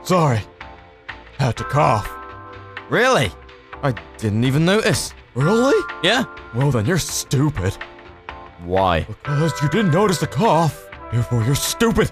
Sorry. Had to cough. Really? I didn't even notice. Really? Yeah? Well, then you're stupid. Why? Because you didn't notice the cough. Therefore, you're stupid.